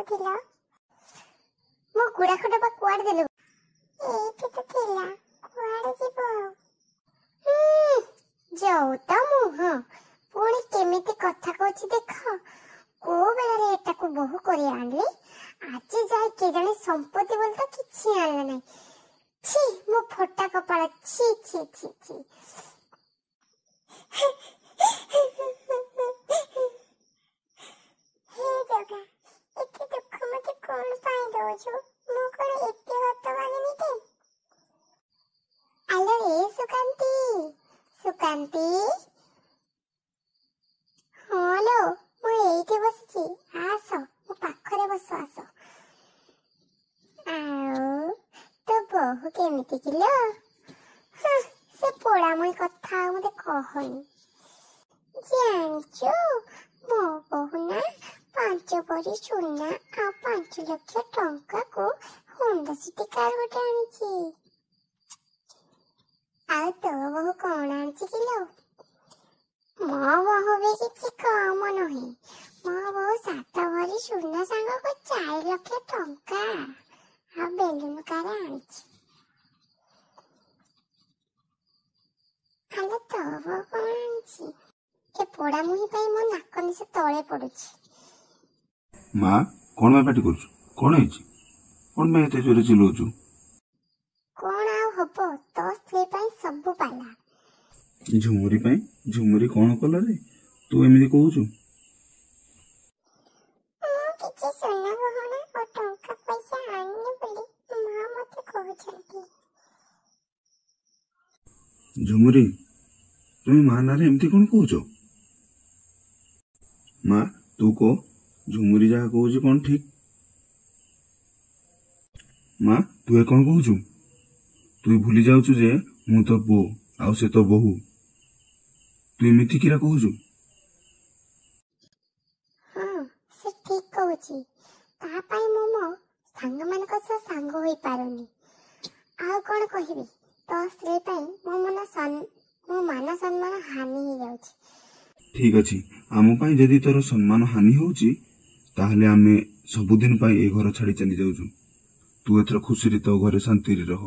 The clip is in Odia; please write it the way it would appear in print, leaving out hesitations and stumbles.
କୋଉଥିଲ ମୋ ଗୁଡାକ ଡବା କୁଆଡେ ଦେଲୁ? ଏଇଠି ତ ଥିଲା, କୁଆଡେ ଯିବ? ଯାଉ ତ ମୁହଁ ପୁଣି କେମିତି କଥା କହୁଛି ଦେଖ। କୋଉ ବେଳରେ ଏଟାକୁ ବୋହୁ କରି ଆଣିଲି, ଆଜି ଯାଇ କେ ଜାଣେ ସମ୍ପତ୍ତି ବୋଲି ତ କିଛି ଆଣିଲା ନାହିଁ। छी ମୋ ଫଟା କପାଳ, छी छी छी छी। हे ଜଗା, ଏତେ ଦୁଃଖ ମତେ କଣ ପାଇଁ ଦଉଛୁ? ମୁଁ କଣ ଏତେ ହତଭାଗିନୀଟେ? ଆଲୋ ଏ ସୁକାନ୍ତି, ସୁକାନ୍ତି। ହଁ ଲୋ, ମୁଁ ଏଇଠି ବସିଛି, ଆସ ମୋ ପାଖରେ ବସ, ଆସ। ଆଉ ତୋ ବୋହୁ କେମିତି କିଲୋ? ସେ ପୋଡାମୁଇ କଥା ଆଉ ମତେ କହନି। ଜାଣିଛୁ ମୋ ବୋହୁ ନା 5 ଭରି ସୁନା ଆଉ 5 ଲକ୍ଷ ଟଙ୍କାକୁ ହୁଣ୍ଡା ସିଟି କାର ଗୋଟେ ଆଣିଛି। ଆଉ ତୋ ବୋହୁ କଣ ଆଣିଛି କିଲୋ? ମୋ ବୋହୁ ବି କିଛି କମ ନୁହେଁ। ମୋ ବୋହୁ 7 ଭରି ସୁନା ସାଙ୍ଗକୁ 4 ଲକ୍ଷ ଟଙ୍କା ଆଉ ବେଲୁନ କାର ଆଣିଛି। ଆଲୋ ତୋ ବୋହୁ କଣ ଆଣିଛି? ଏ ପୋଡାମୁହି ପାଇଁ ମୋ ନାକ ନିଶ ତଳେ ପଡୁଛି। ମା କଣ ପାଇଁ ପାଟି କରୁଛୁ? କଣ ହେଇଛି? କଣ ପାଇଁ ଏତେ ଜୋରେ ଚିଲଉଛୁ? କଣ ଆଉ ହବ, ତୋ ସ୍ତ୍ରୀ ପାଇଁ ସବୁ ପାଲା। ଝୁମୁରି ପାଇଁ? ଝୁମୁରି କଣ କଲା ରେ ତୁ ଏମିତି କହୁଛୁ? ମୁଁ କିଛି ସୁନା ଗହଣା ଓ ଟଙ୍କା ପଇସା ଆଣିନି ବୋଲି ମା ମତେ କହୁଛନ୍ତି। ଝୁମୁରି, তুমি ମା ନାଁରେ ଏମିତି କଣ କହୁଛ? ମା ତୁ କହ, ଝୁମୁରି ଯାହା କହୁଛି କଣ ଠିକ? ମା ତୁ କଣ କହୁଛୁ? ତୁ ଭୁଲି ଯାଉଛୁ ଯେ ମୁଁ ତ ପୁଅ ଆଉ ସେ ତ ବୋହୁ। ତୁ ଏମିତି କିରା କହୁଛୁ? ହଁ ସେ ଠିକ କହୁଛି। ତା ପାଇଁ ମୁଁ ମୋ ସାଙ୍ଗମାନଙ୍କ ସହ ସାଙ୍ଗ ହୋଇପାରୁନି। ଆଉ କଣ କହିବି, ତୋ ସ୍ତ୍ରୀ ପାଇଁ ମୋ ମାନ ସମ୍ମାନ ହାନି ହେଇଯାଉଛି। ଠିକ ଅଛି, ଆମ ପାଇଁ ଯଦି ତୋର ସମ୍ମାନ ହାନି ହଉଛି ତାହେଲେ ଆମେ ସବୁଦିନ ପାଇଁ ଏ ଘର ଛାଡି ଚାଲି ଯାଉଛୁ। ତୁ ଏଥର ଖୁସିରେ ତୋ ଘରେ ଶାନ୍ତିରେ ରହ।